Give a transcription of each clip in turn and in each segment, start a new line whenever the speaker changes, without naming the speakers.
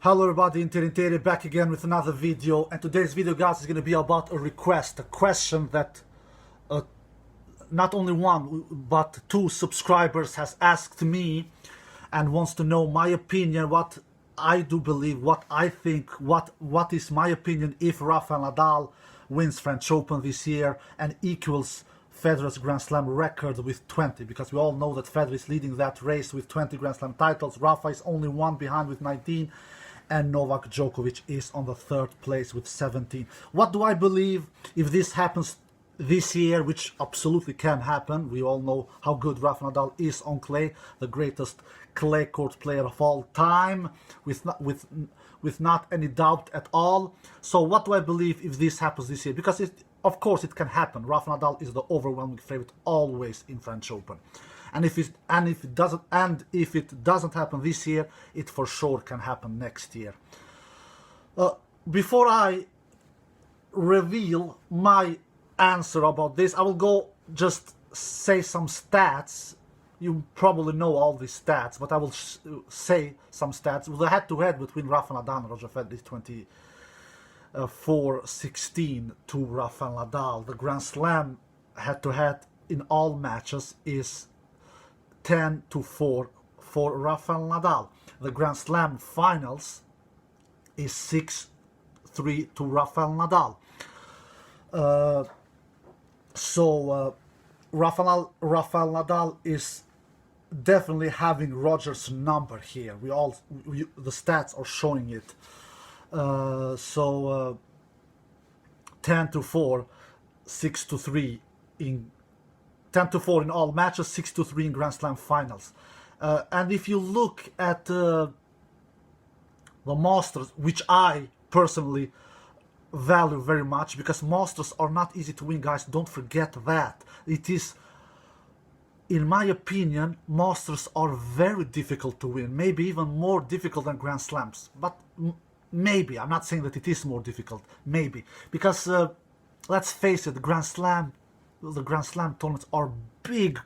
Hello everybody, Inter back again with another video, and today's video, guys, is going to be about a request, a question that not only one but two subscribers has asked me and wants to know my opinion, what I do believe, what I think, what is my opinion if Rafael Nadal wins French Open this year and equals Federer's Grand Slam record with 20, because we all know that Federer is leading that race with 20 Grand Slam titles. Rafa is only one behind with 19, and Novak Djokovic is on the third place with 17. What do I believe if this happens this year, which absolutely can happen? We all know how good Rafael Nadal is on clay, the greatest clay court player of all time, with not any doubt at all. So what do I believe if this happens this year? Because of course it can happen. Rafael Nadal is the overwhelming favorite always in French Open. And if it doesn't happen this year, it for sure can happen next year. Before I reveal my answer about this, I will go just say some stats. You probably know all these stats, but I will say some stats. With the head-to-head between Rafael Nadal and Roger Federer is 24-16 to Rafael Nadal. The Grand Slam head-to-head in all matches is 10-4 for Rafael Nadal. The Grand Slam finals is 6-3 to Rafael Nadal. Rafael Nadal is definitely having Roger's number here. The stats are showing it. 10-4, 6-3 in 10-4 in all matches, 6-3 in Grand Slam finals. And if you look at the Masters, which I personally value very much, because Masters are not easy to win, guys. Don't forget that. It is, in my opinion, Masters are very difficult to win. Maybe even more difficult than Grand Slams. But maybe. I'm not saying that it is more difficult. Maybe. Because, let's face it, the Grand Slam tournaments are big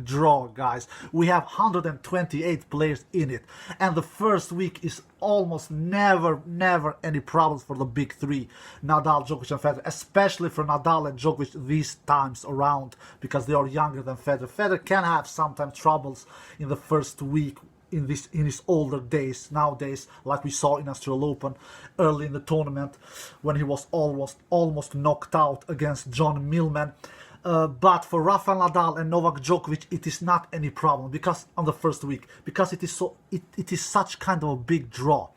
draw, guys. We have 128 players in it, and the first week is almost never any problems for the big three, Nadal, Djokovic and Federer, especially for Nadal and Djokovic these times around, because they are younger than Federer. Federer can have sometimes troubles in the first week in his older days, nowadays, like we saw in Australian Open early in the tournament when he was almost knocked out against John Millman. But for Rafael Nadal and Novak Djokovic, it is not any problem, because on the first week, because it is such kind of a big draw,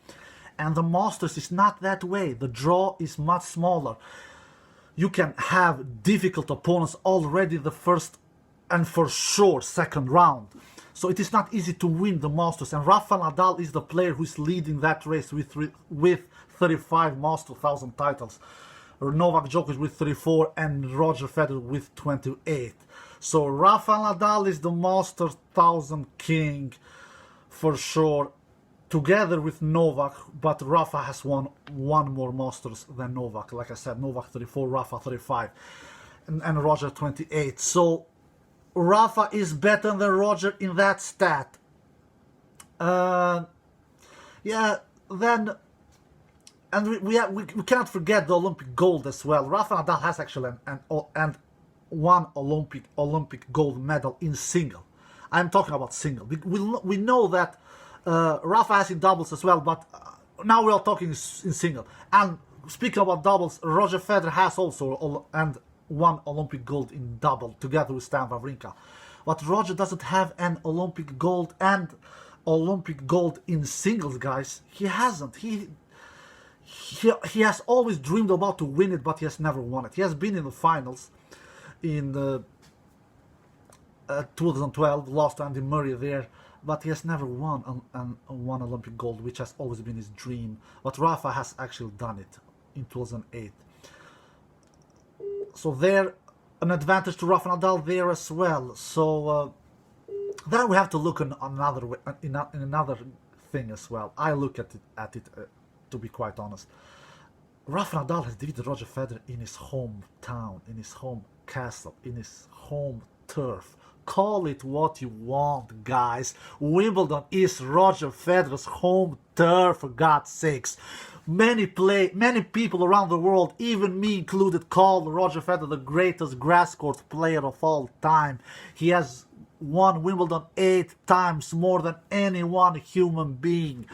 and the Masters is not that way. The draw is much smaller. You can have difficult opponents already the first and for sure second round. So it is not easy to win the Masters, and Rafael Nadal is the player who is leading that race with 35 Masters 1000 titles. Novak Djokovic with 34 and Roger Federer with 28. So Rafael Nadal is the Masters 1000 king for sure, together with Novak, but Rafa has won one more Masters than Novak. Like I said, Novak 34, Rafa 35, and Roger 28. So Rafa is better than Roger in that stat. And we cannot forget the Olympic gold as well. Rafael Nadal has actually one Olympic gold medal in single. I'm talking about single. We know that Rafa has in doubles as well, but now we are talking in single. And speaking about doubles, Roger Federer has also one Olympic gold in double together with Stan Wawrinka. But Roger doesn't have an Olympic gold and Olympic gold in singles, guys. He hasn't. He has always dreamed about to win it, but he has never won it. He has been in the finals in 2012, lost to Andy Murray there, but he has never won one Olympic gold, which has always been his dream. But Rafa has actually done it in 2008. So there, an advantage to Rafa Nadal there as well. So then we have to look in another way, in another thing as well. I look at it. To be quite honest, Rafael Nadal has defeated Roger Federer in his hometown, in his home castle, in his home turf Call it what you want, guys. Wimbledon is Roger Federer's home turf, for God's sakes. Many people around the world, even me included, call Roger Federer the greatest grass court player of all time. He has won Wimbledon 8 times, more than any one human being.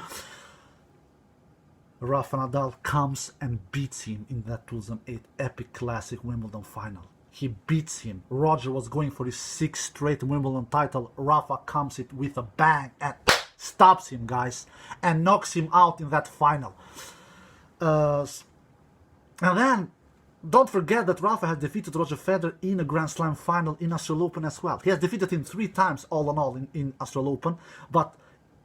Rafael Nadal comes and beats him in that 2008 epic classic Wimbledon final. He beats him. Roger was going for his 6th straight Wimbledon title. Rafa comes it with a bang and stops him, guys, and knocks him out in that final. And then, don't forget that Rafa has defeated Roger Federer in a Grand Slam final in Australian Open as well. He has defeated him 3 times all in all in Australian Open, but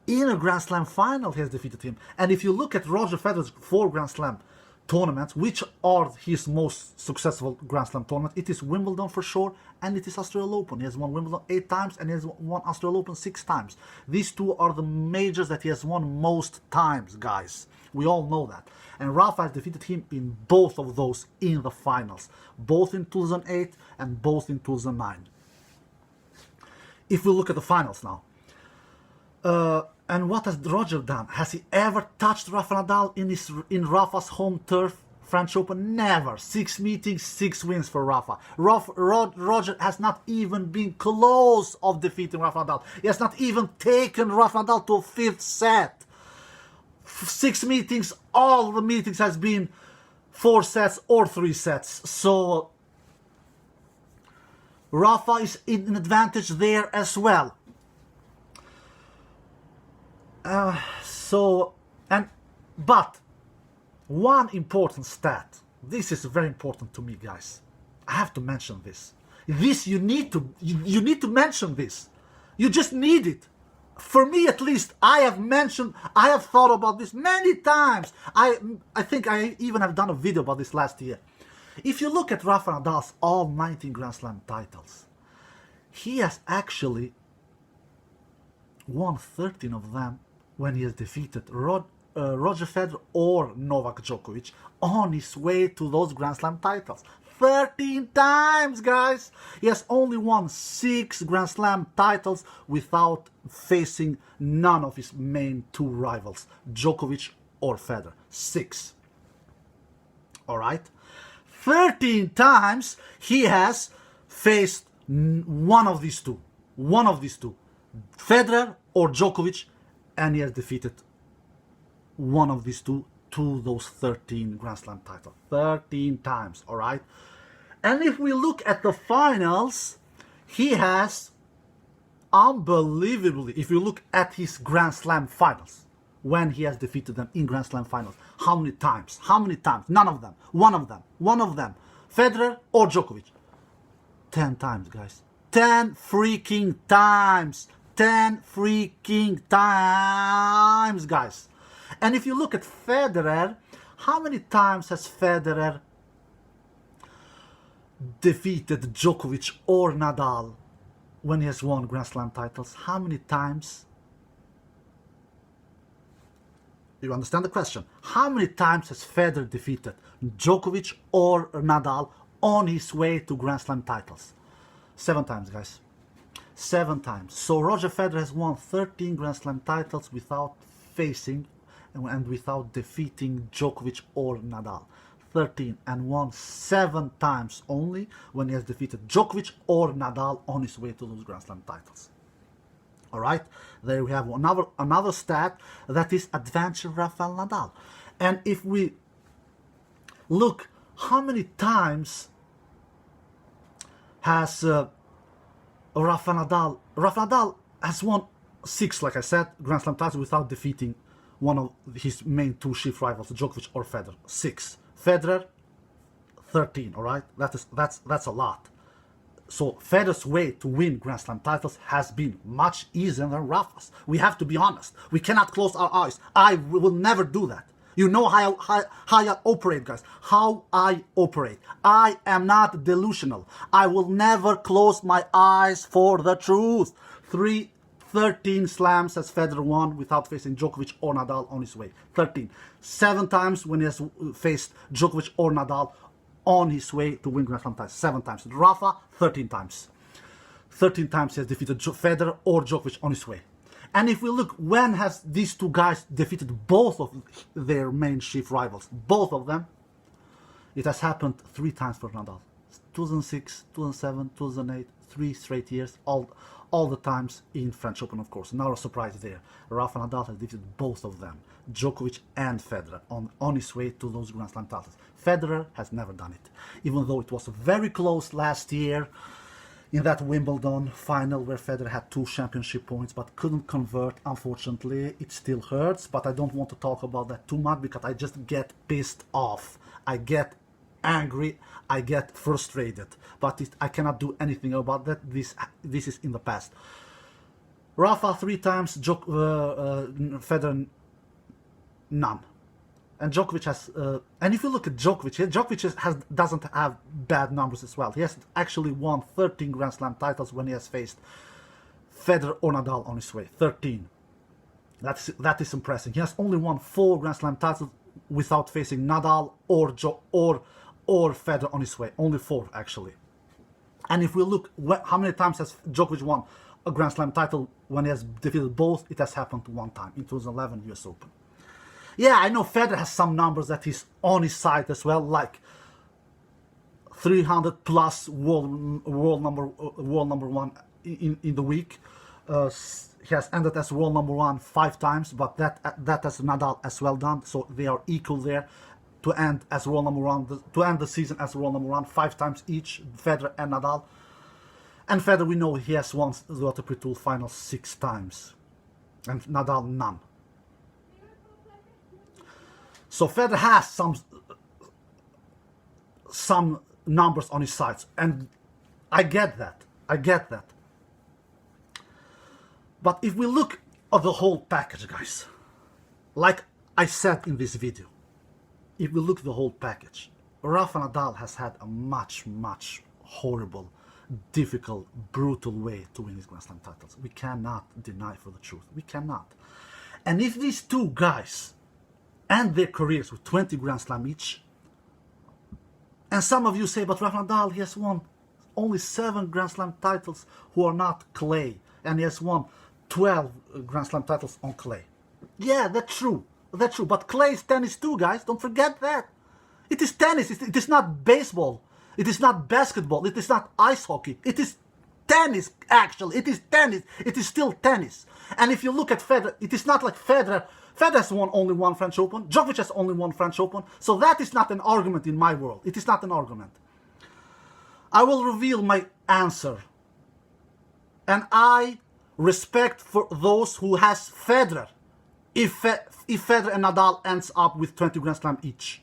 in a Grand Slam final he has defeated him. And if you look at Roger Federer's 4 Grand Slam tournaments, which are his most successful Grand Slam tournament, it is Wimbledon for sure, and it is Australian Open. He has won Wimbledon 8 times and he has won Australian Open 6 times. These 2 are the majors that he has won most times, guys. We all know that. And Rafa has defeated him in both of those in the finals, both in 2008 and both in 2009. If we look at the finals now, and what has Roger done? Has he ever touched Rafael Nadal in Rafa's home turf, French Open? Never. 6 meetings, 6 wins for Rafa. Roger has not even been close of defeating Rafael Nadal. He has not even taken Rafael Nadal to a 5th set. 6 meetings, all the meetings has been 4 sets or 3 sets. So Rafa is in an advantage there as well. But one important stat. This is very important to me, guys. I have to mention this. You need to mention this. You just need it. For me, at least, I have thought about this many times. I think I even have done a video about this last year. If you look at Rafael Nadal's all 19 Grand Slam titles, he has actually won 13 of them when he has defeated Roger Federer or Novak Djokovic on his way to those Grand Slam titles. 13 times, guys! He has only won 6 Grand Slam titles without facing none of his main 2 rivals, Djokovic or Federer. 6. Alright? 13 times he has faced one of these two. Federer or Djokovic, and he has defeated one of these two to those 13 Grand Slam titles. 13 times, alright? And if we look at the finals, he has, unbelievably, if you look at his Grand Slam finals, when he has defeated them in Grand Slam finals, how many times? None of them. One of them. Federer or Djokovic? 10 times, guys. 10 freaking times. 10 freaking times, guys. And if you look at Federer, how many times has Federer defeated Djokovic or Nadal when he has won Grand Slam titles? How many times? You understand the question? How many times has Federer defeated Djokovic or Nadal on his way to Grand Slam titles? 7 times, guys. 7 times. So Roger Federer has won 13 Grand Slam titles without facing and without defeating Djokovic or Nadal. 13, and won 7 times only when he has defeated Djokovic or Nadal on his way to those Grand Slam titles. Alright, there we have another stat that is advantage Rafael Nadal. And if we look how many times has Rafael Nadal has won 6, like I said, Grand Slam titles without defeating one of his main 2 chief rivals, Djokovic or Federer. 6. Federer, 13, alright? That's a lot. So Federer's way to win Grand Slam titles has been much easier than Rafa's. We have to be honest. We cannot close our eyes. I will never do that. You know how I operate, guys. How I operate. I am not delusional. I will never close my eyes for the truth. 13 slams has Federer won without facing Djokovic or Nadal on his way. 13. 7 times when he has faced Djokovic or Nadal on his way to win Grand Slam titles. 7 times. Rafa, 13 times. 13 times he has defeated Federer or Djokovic on his way. And if we look, when has these two guys defeated both of their main chief rivals? Both of them. It has happened 3 times for Nadal. 2006, 2007, 2008, 3 straight years, all the times in French Open, of course. Not a surprise there. Rafael Nadal has defeated both of them, Djokovic and Federer, on his way to those Grand Slam titles. Federer has never done it, even though it was very close last year in that Wimbledon final where Federer had 2 championship points but couldn't convert. Unfortunately, it still hurts, but I don't want to talk about that too much because I just get pissed off. I get angry, I get frustrated, but I cannot do anything about that. This is in the past. Rafa 3 times, Federer none. And Djokovic has, and if you look at Djokovic, Djokovic doesn't have bad numbers as well. He has actually won 13 Grand Slam titles when he has faced Federer or Nadal on his way. 13. That is impressive. He has only won 4 Grand Slam titles without facing Nadal or Federer on his way. Only 4 actually. And if we look how many times has Djokovic won a Grand Slam title when he has defeated both, it has happened 1 time in 2011 US Open. Yeah, I know Federer has some numbers that he's on his side as well, like 300 plus world number 1 in the week. He has ended as world number 1 5 times, but that has Nadal as well done. So they are equal there to end as world number 1, to end the season as world number 1 5 times each, Federer and Nadal. And Federer, we know he has won the ATP Tour final 6 times, and Nadal none. So Federer has some numbers on his sides, and I get that. But if we look at the whole package, guys, like I said in this video, if we look at the whole package, Rafa Nadal has had a much horrible, difficult, brutal way to win his Grand Slam titles. We cannot deny for the truth. We cannot. And if these two guys end their careers with 20 Grand Slam each, and some of you say, but Rafa Nadal, he has won only 7 Grand Slam titles who are not clay, and he has won 12 Grand Slam titles on clay. Yeah, that's true. That's true. But clay is tennis too, guys. Don't forget that. It is tennis. It is not baseball. It is not basketball. It is not ice hockey. It is tennis, actually. It is tennis. It is still tennis. And if you look at Federer, it is not like Federer. Federer has won only 1 French Open. Djokovic has only 1 French Open. So that is not an argument in my world. It is not an argument. I will reveal my answer. And I respect for those who has Federer. If Federer and Nadal ends up with 20 Grand Slam each.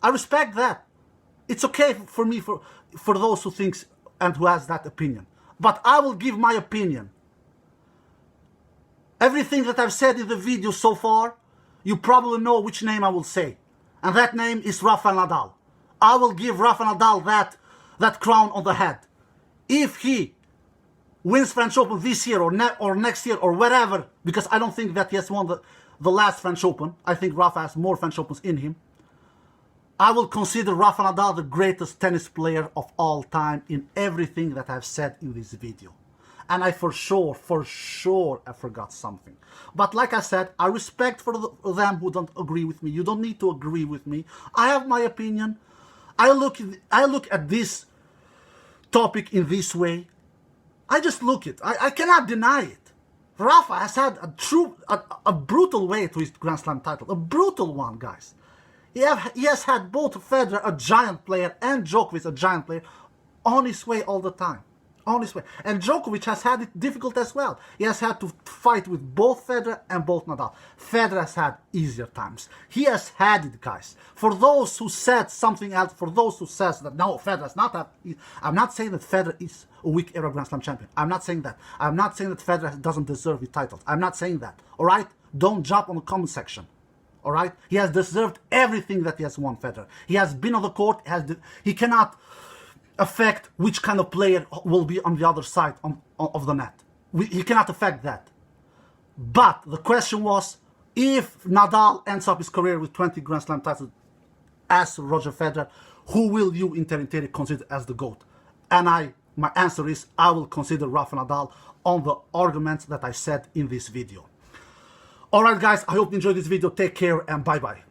I respect that. It's okay for me, for those who thinks and who has that opinion. But I will give my opinion. Everything that I've said in the video so far, you probably know which name I will say. And that name is Rafael Nadal. I will give Rafael Nadal that crown on the head. If he wins French Open this year or next year or whatever, because I don't think that he has won the last French Open. I think Rafa has more French Opens in him. I will consider Rafa Nadal the greatest tennis player of all time in everything that I've said in this video. And I for sure, I forgot something. But like I said, I respect for them who don't agree with me. You don't need to agree with me. I have my opinion. I look at this topic in this way. I just look it. I cannot deny it. Rafa has had a brutal way to his Grand Slam title. A brutal one, guys. He has had both Federer, a giant player, and Djokovic, a giant player, on his way all the time. On his way. And Djokovic has had it difficult as well. He has had to fight with both Federer and both Nadal. Federer has had easier times. He has had it, guys. For those who said something else, for those who says that no, Federer is not that, I'm not saying that Federer is a weak era Grand Slam champion. I'm not saying that. I'm not saying that Federer doesn't deserve his titles. I'm not saying that. Alright? Don't jump on the comment section. Alright? He has deserved everything that he has won, Federer. He has been on the court. He cannot affect which kind of player will be on the other side of the net. He cannot affect that. But the question was, if Nadal ends up his career with 20 Grand Slam titles as Roger Federer, who will you in theory consider as the GOAT? And I my answer is I will consider Rafael Nadal on the arguments that I said in this video. Alright guys, I hope you enjoyed this video. Take care and bye bye.